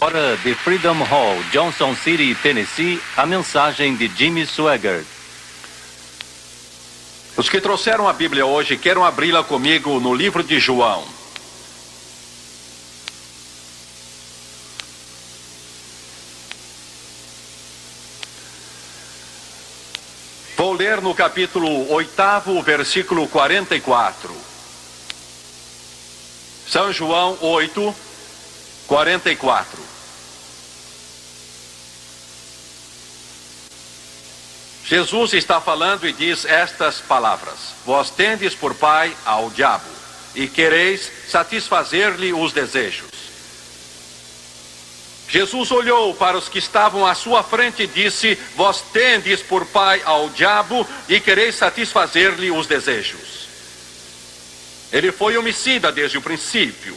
Hora de Freedom Hall, Johnson City, Tennessee, a mensagem de Jimmy Swaggart. Os que trouxeram a Bíblia hoje, queiram abri-la comigo no livro de João. Vou ler no capítulo 8, versículo 44. São João 8, 44. Jesus está falando e diz estas palavras: Vós tendes por pai ao diabo, e quereis satisfazer-lhe os desejos. Jesus olhou para os que estavam à sua frente e disse: Vós tendes por pai ao diabo, e quereis satisfazer-lhe os desejos. Ele foi homicida desde o princípio,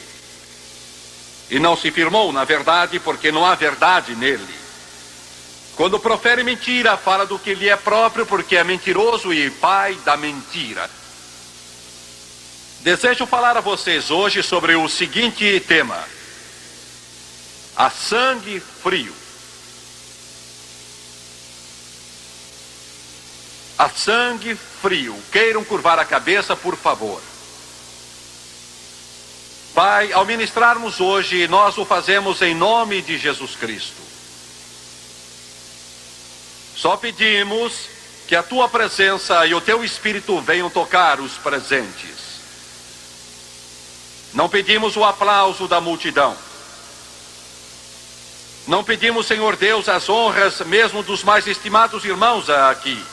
e não se firmou na verdade, porque não há verdade nele. Quando profere mentira, fala do que lhe é próprio, porque é mentiroso e pai da mentira. Desejo falar a vocês hoje sobre o seguinte tema: a sangue frio. A sangue frio. Queiram curvar a cabeça, por favor. Pai, ao ministrarmos hoje, nós o fazemos em nome de Jesus Cristo. Só pedimos que a tua presença e o teu Espírito venham tocar os presentes. Não pedimos o aplauso da multidão. Não pedimos, Senhor Deus, as honras mesmo dos mais estimados irmãos aqui.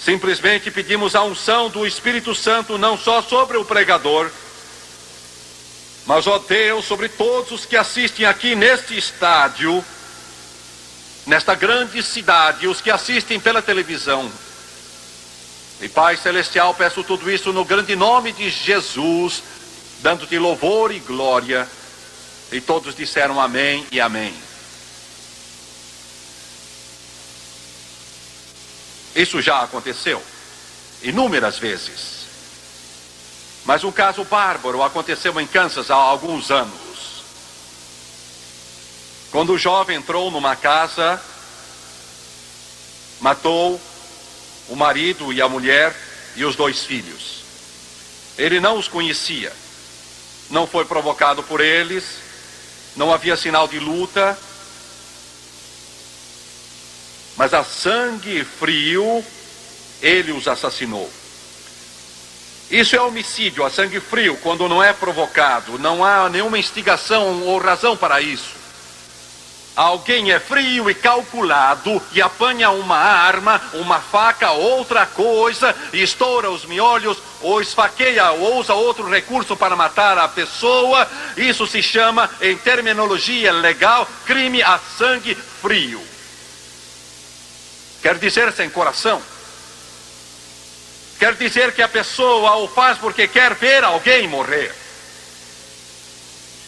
Simplesmente pedimos a unção do Espírito Santo não só sobre o pregador, mas, ó Deus, sobre todos os que assistem aqui neste estádio, nesta grande cidade, os que assistem pela televisão. E Pai Celestial, peço tudo isso no grande nome de Jesus, dando-te louvor e glória. E todos disseram amém e amém. Isso já aconteceu inúmeras vezes. Mas um caso bárbaro aconteceu em Kansas há alguns anos. Quando o jovem entrou numa casa, matou o marido e a mulher e os 2 filhos. Ele não os conhecia, não foi provocado por eles, não havia sinal de luta, mas a sangue frio, ele os assassinou. Isso é homicídio a sangue frio, quando não é provocado, não há nenhuma instigação ou razão para isso. Alguém é frio e calculado e apanha uma arma, uma faca, outra coisa, e estoura os miolhos, ou esfaqueia, ou usa outro recurso para matar a pessoa. Isso se chama, em terminologia legal, crime a sangue frio. Quer dizer sem coração. Quer dizer que a pessoa o faz porque quer ver alguém morrer.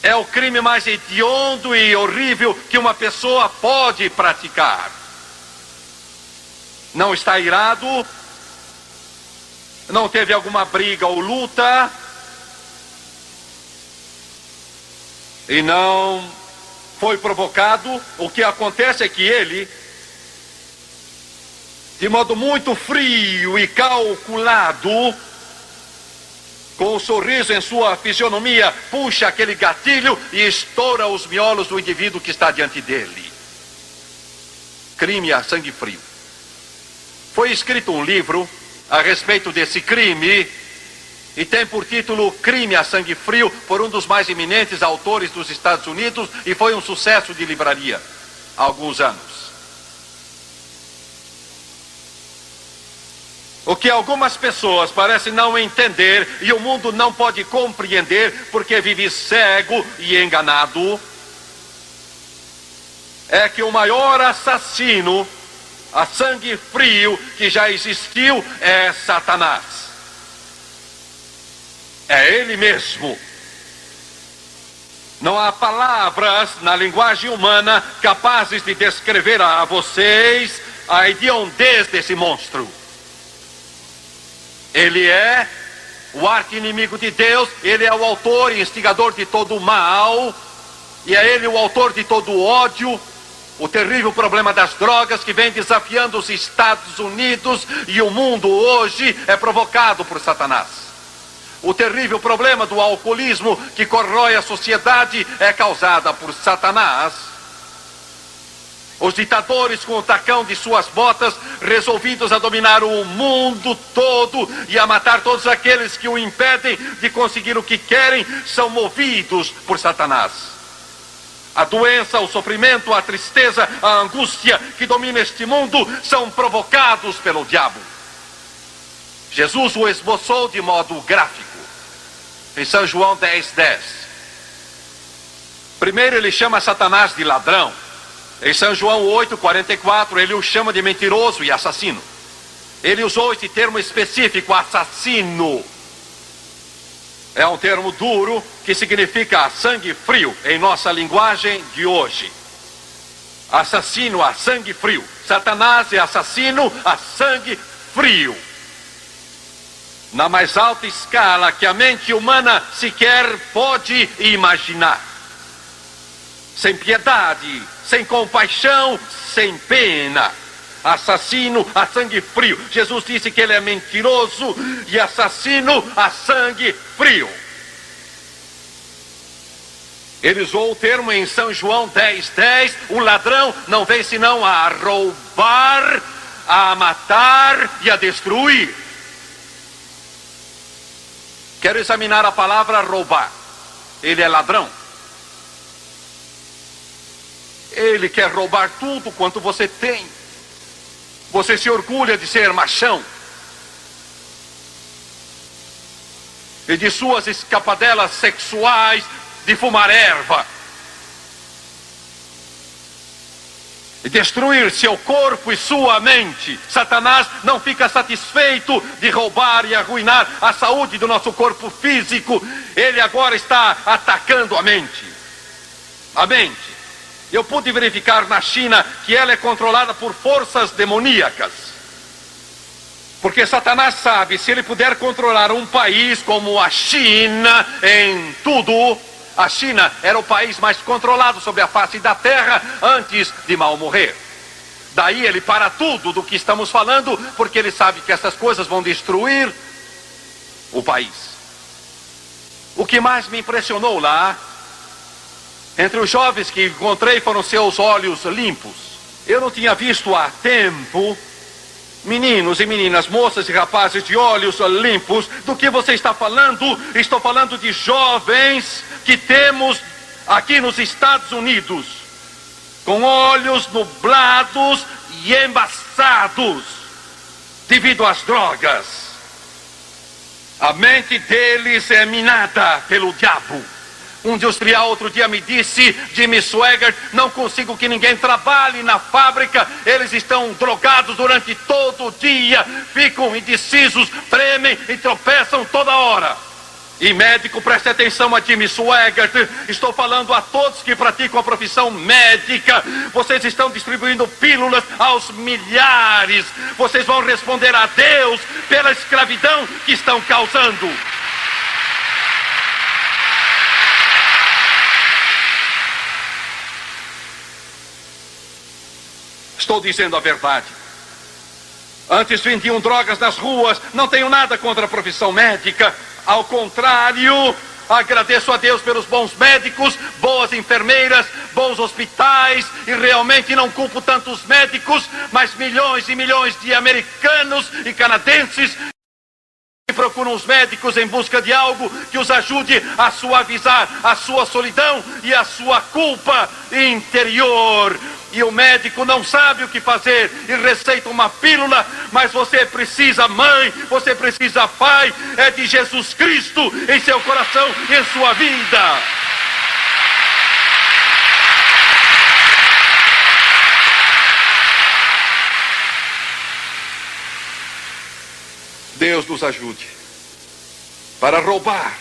É o crime mais hediondo e horrível que uma pessoa pode praticar. Não está irado, não teve alguma briga ou luta, e não foi provocado. O que acontece é que ele, de modo muito frio e calculado, com um sorriso em sua fisionomia, puxa aquele gatilho e estoura os miolos do indivíduo que está diante dele. Crime a sangue frio. Foi escrito um livro a respeito desse crime e tem por título Crime a Sangue Frio, por um dos mais eminentes autores dos Estados Unidos, e foi um sucesso de livraria há alguns anos. O que algumas pessoas parecem não entender, e o mundo não pode compreender, porque vive cego e enganado, é que o maior assassino a sangue frio que já existiu é Satanás. É ele mesmo. Não há palavras na linguagem humana capazes de descrever a vocês a hediondez desse monstro. Ele é o arqui-inimigo de Deus, ele é o autor e instigador de todo o mal, e é ele o autor de todo o ódio. O terrível problema das drogas que vem desafiando os Estados Unidos e o mundo hoje é provocado por Satanás. O terrível problema do alcoolismo que corrói a sociedade é causada por Satanás. Os ditadores com o tacão de suas botas, resolvidos a dominar o mundo todo e a matar todos aqueles que o impedem de conseguir o que querem, são movidos por Satanás. A doença, o sofrimento, a tristeza, a angústia que domina este mundo são provocados pelo diabo. Jesus o esboçou de modo gráfico em São João 10:10. Primeiro ele chama Satanás de ladrão. Em São João 8:44 ele o chama de mentiroso e assassino. Ele usou esse termo específico, assassino. É um termo duro que significa sangue frio em nossa linguagem de hoje. Assassino a sangue frio. Satanás é assassino a sangue frio. Na mais alta escala que a mente humana sequer pode imaginar. Sem piedade, sem compaixão, sem pena. Assassino a sangue frio. Jesus disse que ele é mentiroso e assassino a sangue frio. Ele usou o termo em São João 10:10. O ladrão não vem senão a roubar, a matar e a destruir. Quero examinar a palavra roubar. Ele é ladrão. Ele quer roubar tudo quanto você tem. Você se orgulha de ser machão. E de suas escapadelas sexuais, de fumar erva. E destruir seu corpo e sua mente. Satanás não fica satisfeito de roubar e arruinar a saúde do nosso corpo físico. Ele agora está atacando a mente. A mente. Eu pude verificar na China que ela é controlada por forças demoníacas. Porque Satanás sabe, se ele puder controlar um país como a China em tudo, a China era o país mais controlado sobre a face da terra antes de Mao morrer. Daí ele para tudo do que estamos falando, porque ele sabe que essas coisas vão destruir o país. O que mais me impressionou lá, entre os jovens que encontrei, foram seus olhos limpos. Eu não tinha visto há tempo meninos e meninas, moças e rapazes de olhos limpos. Do que você está falando? Estou falando de jovens que temos aqui nos Estados Unidos, com olhos nublados e embaçados devido às drogas. A mente deles é minada pelo diabo. Um industrial outro dia me disse, Jimmy Swaggart, não consigo que ninguém trabalhe na fábrica, eles estão drogados durante todo o dia, ficam indecisos, tremem e tropeçam toda hora. E médico, preste atenção a Jimmy Swaggart, estou falando a todos que praticam a profissão médica, vocês estão distribuindo pílulas aos milhares, vocês vão responder a Deus pela escravidão que estão causando. Estou dizendo a verdade. Antes vendiam drogas nas ruas. Não tenho nada contra a profissão médica. Ao contrário, agradeço a Deus pelos bons médicos, boas enfermeiras, bons hospitais. E realmente não culpo tantos médicos, mas milhões e milhões de americanos e canadenses que procuram os médicos em busca de algo que os ajude a suavizar a sua solidão e a sua culpa interior. E o médico não sabe o que fazer e receita uma pílula, mas você precisa, mãe, você precisa, pai, é de Jesus Cristo em seu coração e em sua vida. Deus nos ajude para roubar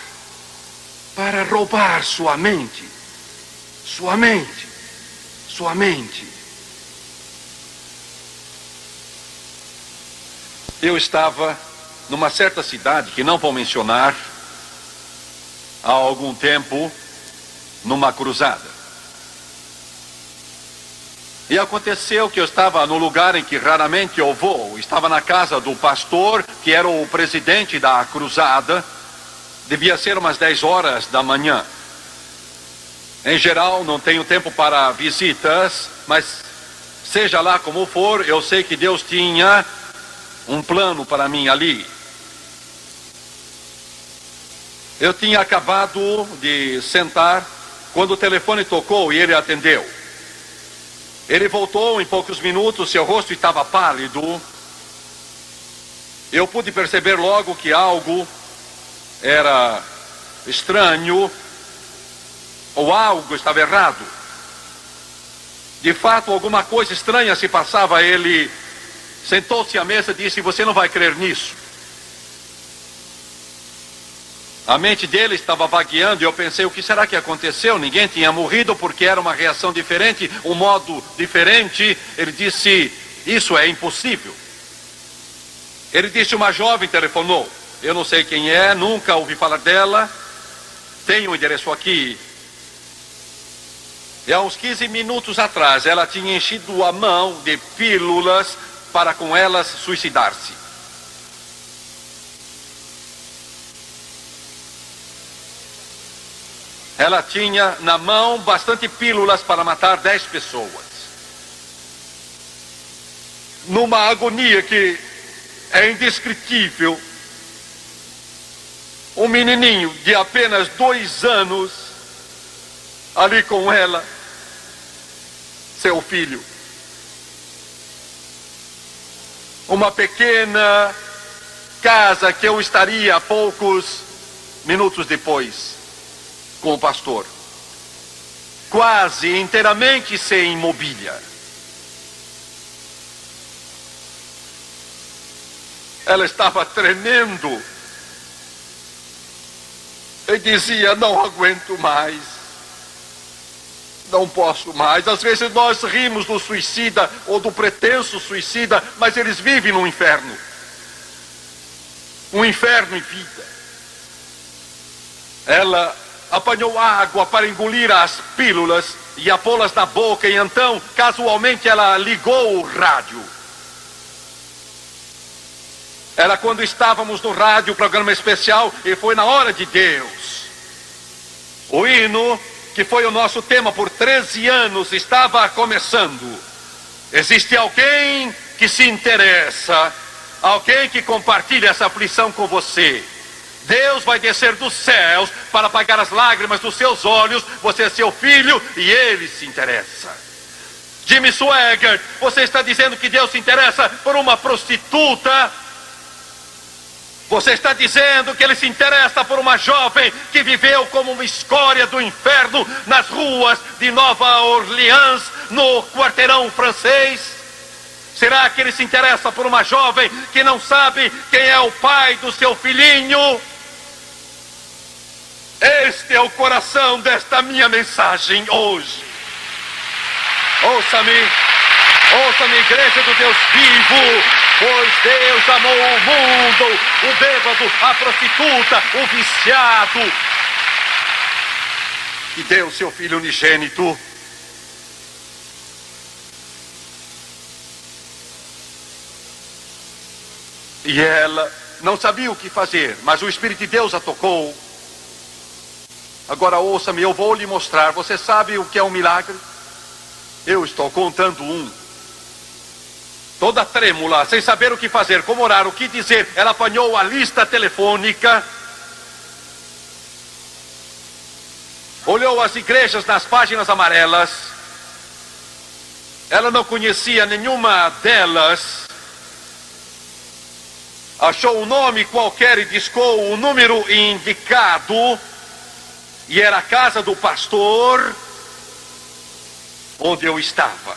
sua mente, sua mente, sua mente. Eu estava numa certa cidade, que não vou mencionar, há algum tempo, numa cruzada. E aconteceu que eu estava no lugar em que raramente eu vou, estava na casa do pastor, que era o presidente da cruzada, devia ser umas 10 horas da manhã. Em geral, não tenho tempo para visitas, mas seja lá como for, eu sei que Deus tinha um plano para mim ali. Eu tinha acabado de sentar quando o telefone tocou e ele atendeu. Ele voltou em poucos minutos, seu rosto estava pálido. Eu pude perceber logo que algo era estranho, ou algo estava errado. De fato, alguma coisa estranha se passava. Ele sentou-se à mesa e disse: "Você não vai crer nisso." A mente dele estava vagueando e eu pensei: o que será que aconteceu? Ninguém tinha morrido, porque era uma reação diferente, um modo diferente. Ele disse: "Isso é impossível." Ele disse: "Uma jovem telefonou. Eu não sei quem é, nunca ouvi falar dela. Tenho o endereço aqui. E há uns 15 minutos atrás ela tinha enchido a mão de pílulas para com elas suicidar-se." Ela tinha na mão bastante pílulas para matar 10 pessoas. Numa agonia que é indescritível. Um menininho de apenas 2 anos ali com ela, seu filho. Uma pequena casa que eu estaria a poucos minutos depois com o pastor, quase inteiramente sem mobília. Ela estava tremendo e dizia: "Não aguento mais, não posso mais." Às vezes nós rimos do suicida ou do pretenso suicida, mas eles vivem no inferno. Um inferno em vida. Ela apanhou água para engolir as pílulas e a pô-las na boca, e então, casualmente, ela ligou o rádio. Era quando estávamos no rádio, programa especial, e foi na hora de Deus. O hino, que foi o nosso tema por 13 anos, estava começando. Existe alguém que se interessa, alguém que compartilha essa aflição com você. Deus vai descer dos céus para apagar as lágrimas dos seus olhos. Você é seu filho e ele se interessa. Jimmy Swaggart, você está dizendo que Deus se interessa por uma prostituta? Você está dizendo que ele se interessa por uma jovem que viveu como uma escória do inferno nas ruas de Nova Orleans, no quarteirão francês? Será que ele se interessa por uma jovem que não sabe quem é o pai do seu filhinho? Este é o coração desta minha mensagem hoje. Ouça-me, igreja do Deus vivo, pois Deus amou o mundo, o bêbado, a prostituta, o viciado, e deu seu filho unigênito. E ela não sabia o que fazer, mas o Espírito de Deus a tocou. Agora ouça-me, eu vou lhe mostrar. Você sabe o que é um milagre? Eu estou contando um. Toda trêmula, sem saber o que fazer, como orar, o que dizer, ela apanhou a lista telefônica, olhou as igrejas nas páginas amarelas. Ela não conhecia nenhuma delas. Achou um nome qualquer e discou o número indicado. E era a casa do pastor onde eu estava.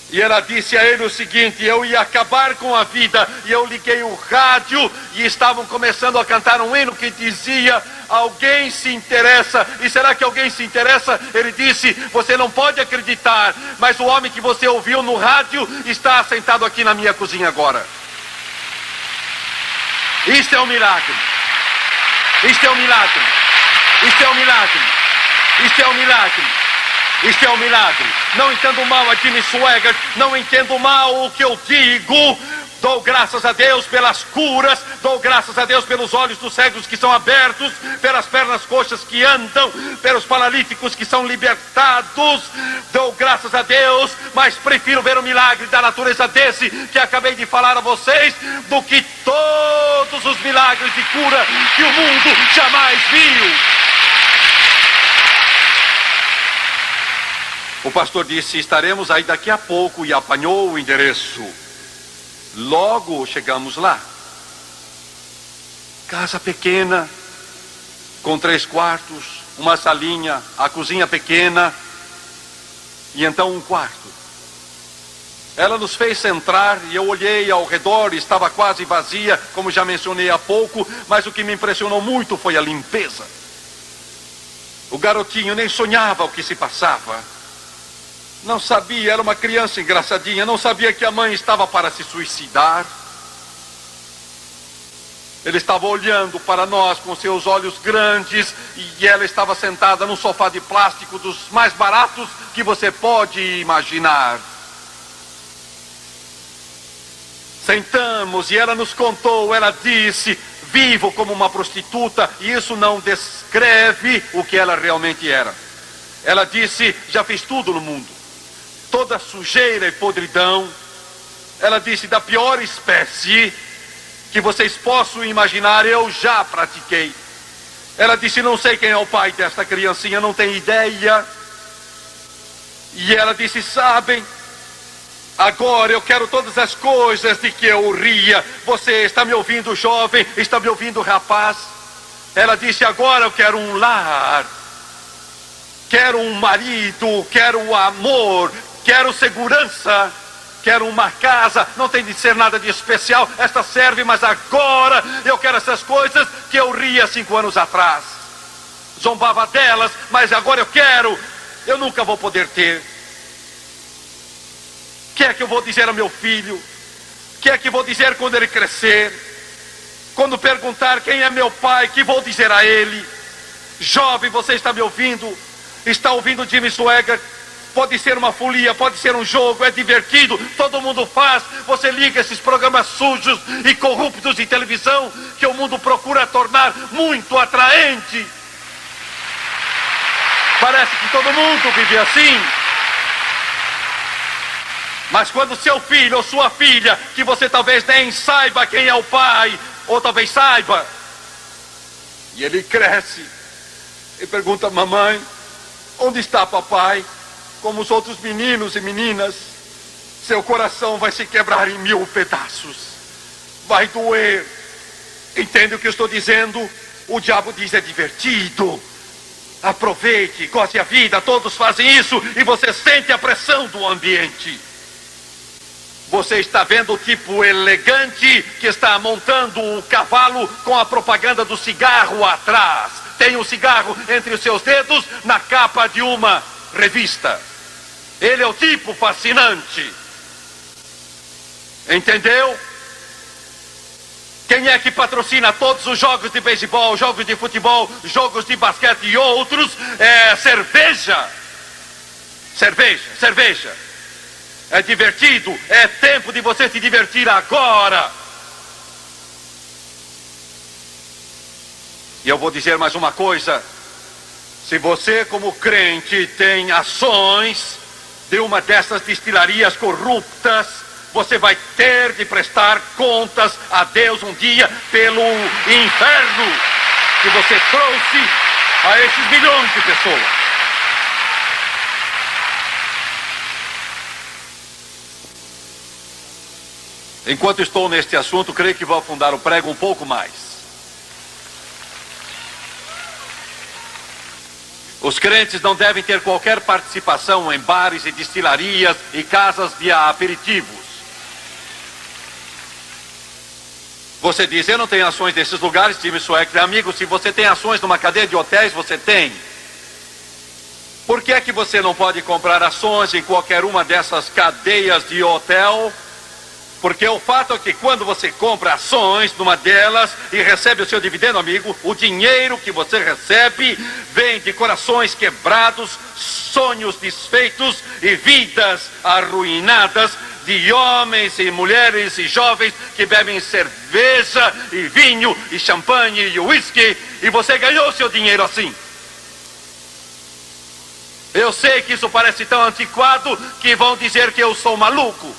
E ela disse a ele o seguinte: eu ia acabar com a vida. E eu liguei o rádio e estavam começando a cantar um hino que dizia: alguém se interessa. E será que alguém se interessa? Ele disse: você não pode acreditar, mas o homem que você ouviu no rádio está sentado aqui na minha cozinha agora. Isto é um milagre. Isto é um milagre. Isto é um milagre. Isto é um milagre. Isto é um milagre. Não entendo mal a Jimmy Swaggart. Não entendo mal o que eu digo. Dou graças a Deus pelas curas. Dou graças a Deus pelos olhos dos cegos que são abertos. Pelas pernas coxas que andam. Pelos paralíticos que são libertados. Dou graças a Deus. Mas prefiro ver o milagre da natureza desse que acabei de falar a vocês do que todos os milagres de cura que o mundo jamais viu. O pastor disse: estaremos aí daqui a pouco, e apanhou o endereço. Logo chegamos lá. Casa pequena, com 3 quartos, uma salinha, a cozinha pequena, e então um quarto. Ela nos fez entrar e eu olhei ao redor, estava quase vazia, como já mencionei há pouco, mas o que me impressionou muito foi a limpeza. O garotinho nem sonhava o que se passava. Não sabia, era uma criança engraçadinha, não sabia que a mãe estava para se suicidar. Ele estava olhando para nós com seus olhos grandes e ela estava sentada num sofá de plástico dos mais baratos que você pode imaginar. Sentamos e ela nos contou, ela disse: vivo como uma prostituta, e isso não descreve o que ela realmente era. Ela disse: já fiz tudo no mundo. Toda sujeira e podridão. Ela disse: da pior espécie que vocês possam imaginar, eu já pratiquei. Ela disse: não sei quem é o pai desta criancinha, não tenho ideia. E ela disse: sabem, agora eu quero todas as coisas de que eu ria. Você está me ouvindo, jovem? Está me ouvindo, rapaz? Ela disse: agora eu quero um lar. Quero um marido, quero amor, quero segurança, quero uma casa. Não tem de ser nada de especial, esta serve, mas agora eu quero essas coisas que eu ria 5 anos atrás. Zombava delas, mas agora eu quero. Eu nunca vou poder ter. O que é que eu vou dizer ao meu filho? O que é que vou dizer quando ele crescer? Quando perguntar quem é meu pai, que vou dizer a ele? Jovem, você está me ouvindo? Está ouvindo Jimmy Swaggart? Pode ser uma folia, pode ser um jogo, é divertido, todo mundo faz. Você liga esses programas sujos e corruptos de televisão que o mundo procura tornar muito atraente. Parece que todo mundo vive assim. Mas quando seu filho ou sua filha, que você talvez nem saiba quem é o pai, ou talvez saiba, e ele cresce e pergunta: mamãe, onde está papai? Como os outros meninos e meninas, seu coração vai se quebrar em 1000 pedaços. Vai doer. Entende o que eu estou dizendo? O diabo diz: é divertido. Aproveite, goste a vida, todos fazem isso, e você sente a pressão do ambiente. Você está vendo o tipo elegante que está montando o cavalo com a propaganda do cigarro atrás. Tem um cigarro entre os seus dedos na capa de uma revista. Ele é o tipo fascinante. Entendeu? Quem é que patrocina todos os jogos de beisebol, jogos de futebol, jogos de basquete e outros? É cerveja. Cerveja, cerveja. É divertido, é tempo de você se divertir agora. E eu vou dizer mais uma coisa. Se você, como crente, tem ações de uma dessas destilarias corruptas, você vai ter de prestar contas a Deus um dia pelo inferno que você trouxe a esses milhões de pessoas. Enquanto estou neste assunto, creio que vou afundar o prego um pouco mais. Os crentes não devem ter qualquer participação em bares e destilarias e casas de aperitivos. Você diz: eu não tenho ações nesses lugares, Jimmy Swaggart. Amigo, se você tem ações numa cadeia de hotéis, você tem. Por que é que você não pode comprar ações em qualquer uma dessas cadeias de hotel? Porque o fato é que quando você compra ações numa delas e recebe o seu dividendo, amigo, o dinheiro que você recebe vem de corações quebrados, sonhos desfeitos e vidas arruinadas de homens e mulheres e jovens que bebem cerveja e vinho e champanhe e uísque, e você ganhou seu dinheiro assim. Eu sei que isso parece tão antiquado que vão dizer que eu sou maluco.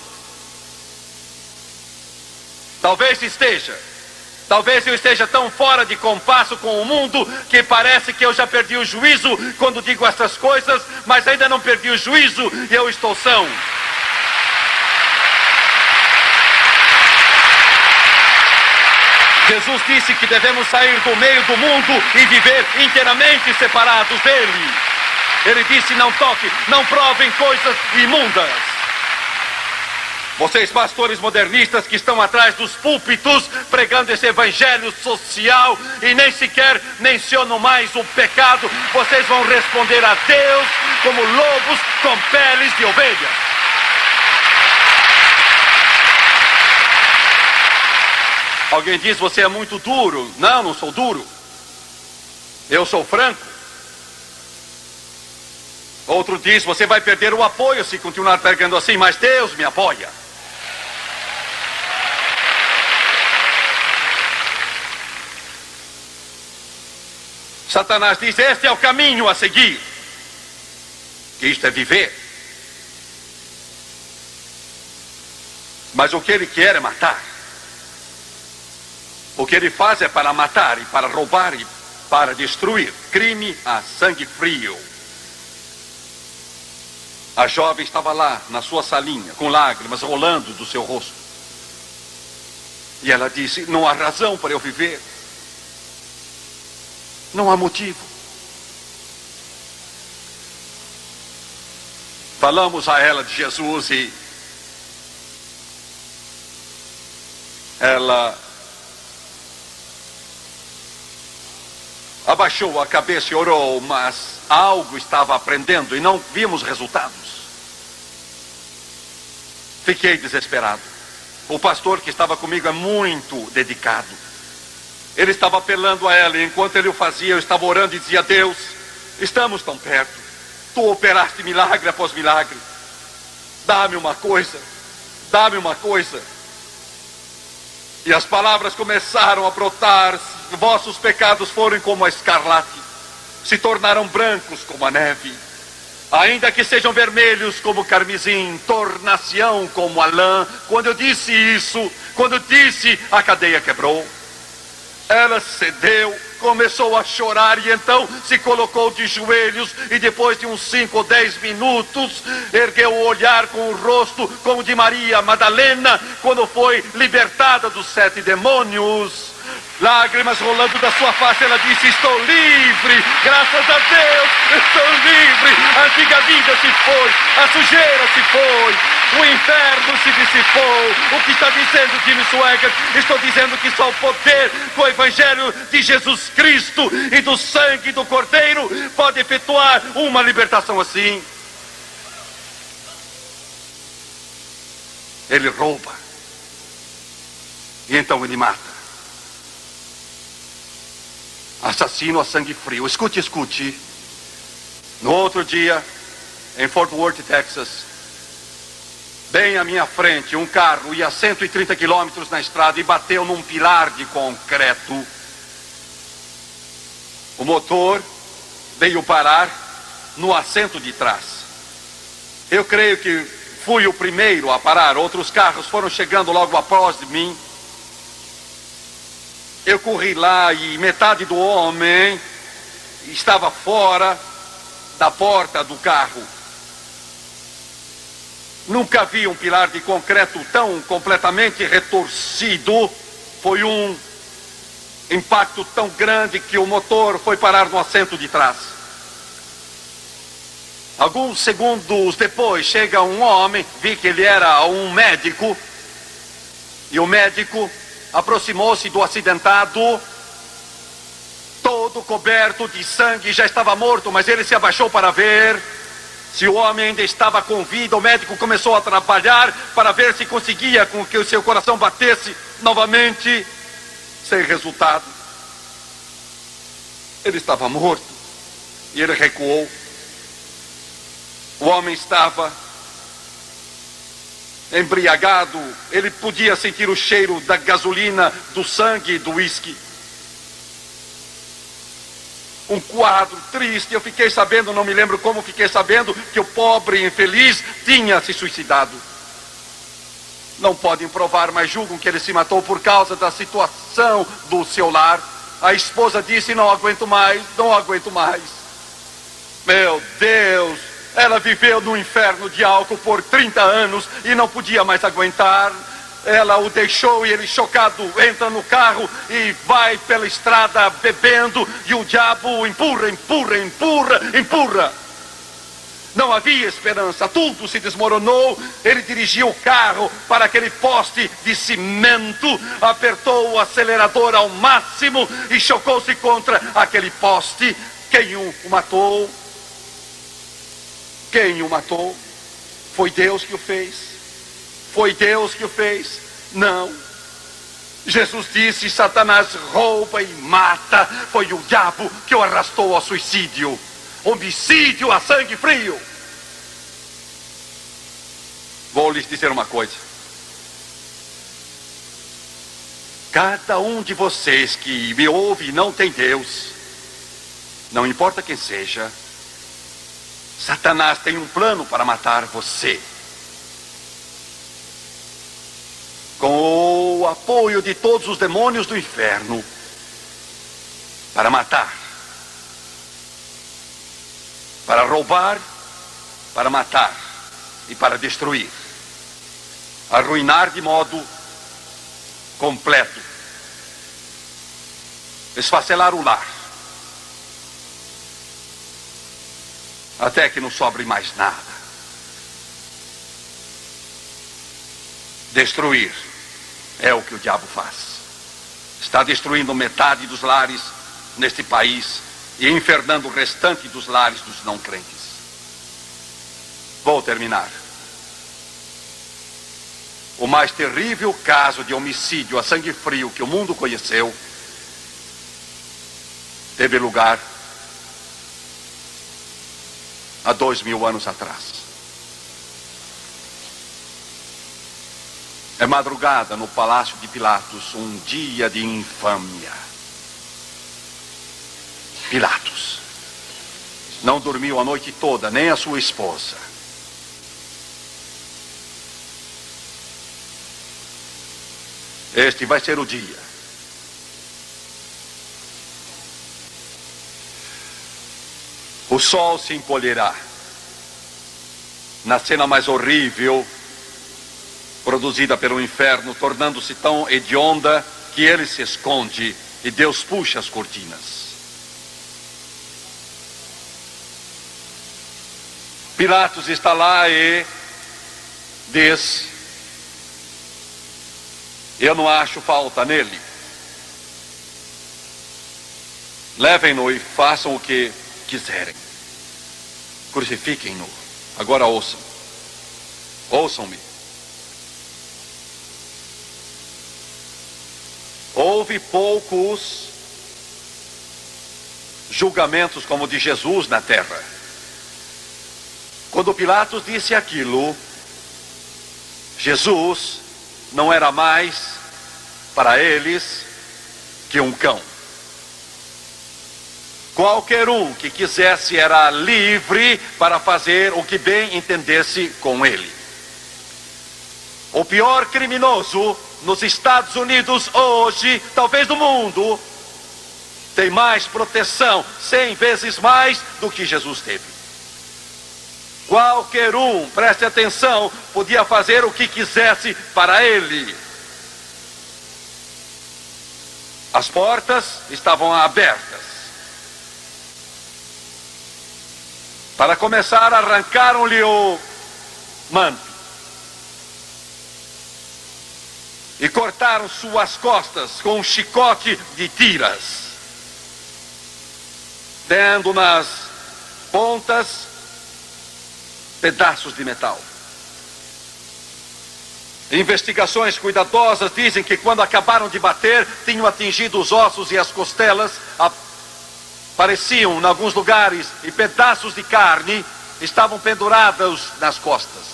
Talvez eu esteja tão fora de compasso com o mundo que parece que eu já perdi o juízo quando digo essas coisas, mas ainda não perdi o juízo e eu estou são. Jesus disse que devemos sair do meio do mundo e viver inteiramente separados dele. Ele disse: não toque, não provem coisas imundas. Vocês pastores modernistas que estão atrás dos púlpitos pregando esse evangelho social e nem sequer mencionam mais o pecado, vocês vão responder a Deus como lobos com peles de ovelha. Alguém diz: você é muito duro. Não, não sou duro. Eu sou franco. Outro diz: você vai perder o apoio se continuar pregando assim, mas Deus me apoia. Satanás diz: este é o caminho a seguir. Que isto é viver. Mas o que ele quer é matar. O que ele faz é para matar e para roubar e para destruir. Crime a sangue frio. A jovem estava lá na sua salinha, com lágrimas rolando do seu rosto. E ela disse: não há razão para eu viver. Não há motivo. Falamos a ela de Jesus e ela abaixou a cabeça e orou, mas algo estava aprendendo e não vimos resultados. Fiquei desesperado. O pastor que estava comigo é muito dedicado. Ele estava apelando a ela, e enquanto ele o fazia, eu estava orando e dizia: Deus, estamos tão perto. Tu operaste milagre após milagre. Dá-me uma coisa. Dá-me uma coisa. E as palavras começaram a brotar: vossos pecados foram como a escarlate, se tornaram brancos como a neve. Ainda que sejam vermelhos como o carmesim, tornar-se-ão como a lã. Quando eu disse isso, quando eu disse, a cadeia quebrou. Ela cedeu, começou a chorar e então se colocou de joelhos e depois de uns 5 ou 10 minutos ergueu o olhar com o rosto como de Maria Madalena quando foi libertada dos 7 demônios. Lágrimas rolando da sua face, ela disse: estou livre, graças a Deus, estou livre. A antiga vida se foi, a sujeira se foi, o inferno se dissipou. O que está dizendo Jimmy Swaggart? Estou dizendo que só o poder do Evangelho de Jesus Cristo e do sangue do Cordeiro pode efetuar uma libertação assim. Ele rouba e então ele mata. Assassino a sangue frio. Escute, escute. No outro dia, em Fort Worth, Texas, bem à minha frente, um carro ia a 130 quilômetros na estrada e bateu num pilar de concreto. O motor veio parar no assento de trás. Eu creio que fui o primeiro a parar. Outros carros foram chegando logo após de mim. Eu corri lá e metade do homem estava fora da porta do carro. Nunca vi um pilar de concreto tão completamente retorcido. Foi um impacto tão grande que o motor foi parar no assento de trás. Alguns segundos depois chega um homem, vi que ele era um médico, e o médico aproximou-se do acidentado, todo coberto de sangue, já estava morto, mas ele se abaixou para ver. Se o homem ainda estava com vida, o médico começou a trabalhar para ver se conseguia com que o seu coração batesse novamente, sem resultado. Ele estava morto e ele recuou. O homem estava embriagado, ele podia sentir o cheiro da gasolina, do sangue e do uísque. Um quadro triste. Eu fiquei sabendo, não me lembro como fiquei sabendo, que o pobre infeliz tinha se suicidado. Não podem provar, mas julgam que ele se matou por causa da situação do seu lar. A esposa disse: não aguento mais, não aguento mais. Meu Deus, ela viveu no inferno de álcool por 30 anos e não podia mais aguentar. Ela o deixou e ele, chocado, entra no carro e vai pela estrada bebendo, e o diabo o empurra, empurra, empurra, empurra. Não havia esperança, tudo se desmoronou. Ele dirigiu o carro para aquele poste de cimento, apertou o acelerador ao máximo e chocou-se contra aquele poste. Quem o matou? Quem o matou? Foi Deus que o fez? Foi Deus que o fez? Não. Jesus disse: Satanás rouba e mata. Foi o diabo que o arrastou ao suicídio. Homicídio a sangue frio. Vou lhes dizer uma coisa. Cada um de vocês que me ouve e não tem Deus, não importa quem seja, Satanás tem um plano para matar você. Com o apoio de todos os demônios do inferno, para matar, para roubar, para matar e para destruir, arruinar de modo completo, esfacelar o lar, até que não sobre mais nada, destruir. É o que o diabo faz. Está destruindo metade dos lares neste país e infernando o restante dos lares dos não crentes. Vou terminar. O mais terrível caso de homicídio a sangue frio que o mundo conheceu teve lugar há 2000 anos atrás. É madrugada no palácio de Pilatos, um dia de infâmia. Pilatos não dormiu a noite toda, nem a sua esposa. Este vai ser o dia. O sol se encolherá. Na cena mais horrível produzida pelo inferno, tornando-se tão hedionda que ele se esconde e Deus puxa as cortinas. Pilatos está lá e diz: eu não acho falta nele. Levem-no e façam o que quiserem. Crucifiquem-no. Agora ouçam. Ouçam-me. Houve poucos julgamentos como o de Jesus na terra. Quando Pilatos disse aquilo, Jesus não era mais para eles que um cão. Qualquer um que quisesse era livre para fazer o que bem entendesse com ele. O pior criminoso nos Estados Unidos hoje, talvez do mundo, tem mais proteção, 100 vezes mais do que Jesus teve. Qualquer um, preste atenção, podia fazer o que quisesse para ele. As portas estavam abertas. Para começar, arrancaram-lhe o manto e cortaram suas costas com um chicote de tiras, tendo nas pontas pedaços de metal. Investigações cuidadosas dizem que quando acabaram de bater, tinham atingido os ossos e as costelas, apareciam em alguns lugares e pedaços de carne estavam pendurados nas costas.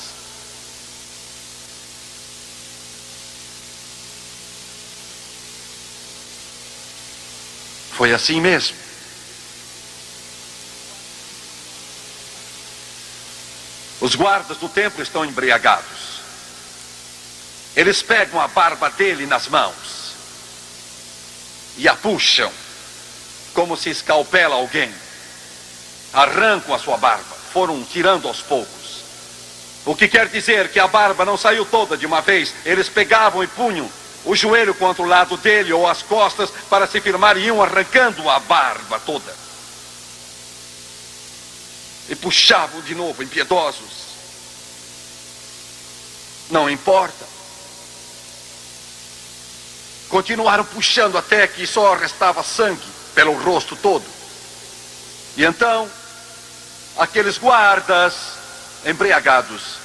Foi assim mesmo. Os guardas do templo estão embriagados. Eles pegam a barba dele nas mãos e a puxam, como se escalpela alguém. Arrancam a sua barba, foram tirando aos poucos. O que quer dizer que a barba não saiu toda de uma vez. Eles pegavam e punham o joelho contra o lado dele ou as costas para se firmar e iam arrancando a barba toda. E puxavam de novo, impiedosos. Não importa. Continuaram puxando até que só restava sangue pelo rosto todo. E então, aqueles guardas embriagados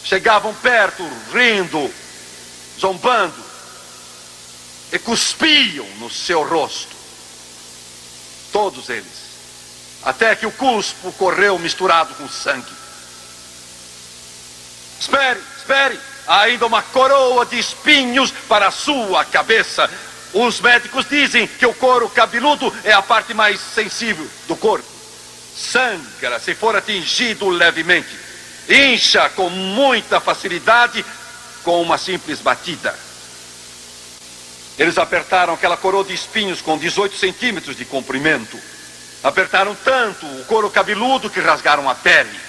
chegavam perto, rindo, zombando, e cuspiam no seu rosto. Todos eles. Até que o cuspo correu misturado com sangue. Espere, espere! Há ainda uma coroa de espinhos para a sua cabeça. Os médicos dizem que o couro cabeludo é a parte mais sensível do corpo. Sangra se for atingido levemente. Incha com muita facilidade com uma simples batida. Eles apertaram aquela coroa de espinhos com 18 centímetros de comprimento. Apertaram tanto o couro cabeludo que rasgaram a pele.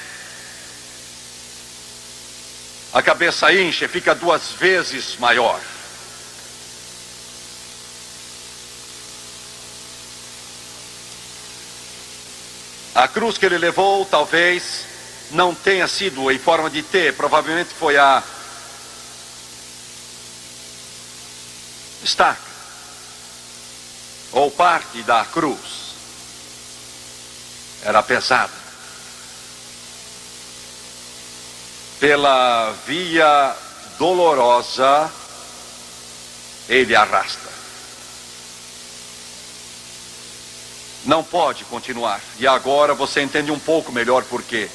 A cabeça incha e fica 2 vezes maior. A cruz que ele levou talvez não tenha sido em forma de T, provavelmente foi a estaca ou parte da cruz. Era pesada. Pela via dolorosa, ele arrasta. Não pode continuar. E agora você entende um pouco melhor por quê.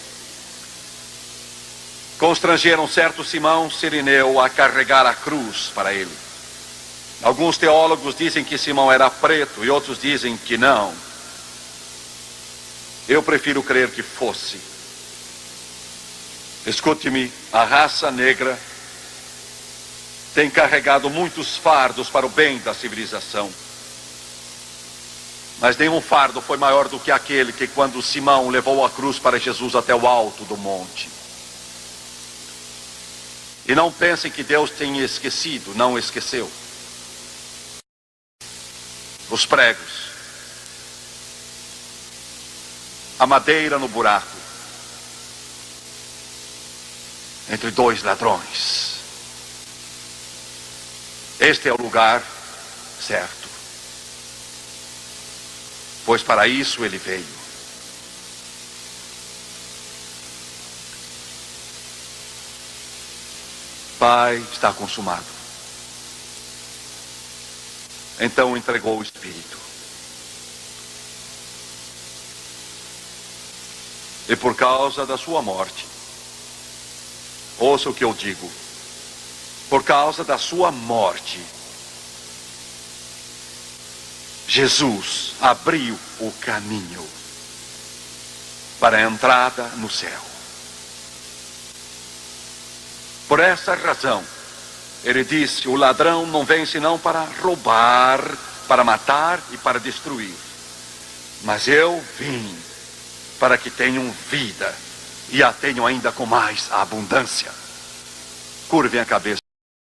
Constrangeram certo Simão Cirineu a carregar a cruz para ele. Alguns teólogos dizem que Simão era preto e outros dizem que não. Eu prefiro crer que fosse. Escute-me, a raça negra tem carregado muitos fardos para o bem da civilização. Mas nenhum fardo foi maior do que aquele que quando Simão levou a cruz para Jesus até o alto do monte. E não pensem que Deus tenha esquecido, não esqueceu. Os pregos, a madeira no buraco, entre 2 ladrões. Este é o lugar certo, pois para isso ele veio. Pai, está consumado. Então entregou o Espírito. E por causa da sua morte, ouça o que eu digo. Por causa da sua morte, Jesus abriu o caminho para a entrada no céu. Por essa razão, ele disse: o ladrão não vem senão para roubar, para matar e para destruir. Mas eu vim para que tenham vida e a tenham ainda com mais abundância. Curvem a cabeça.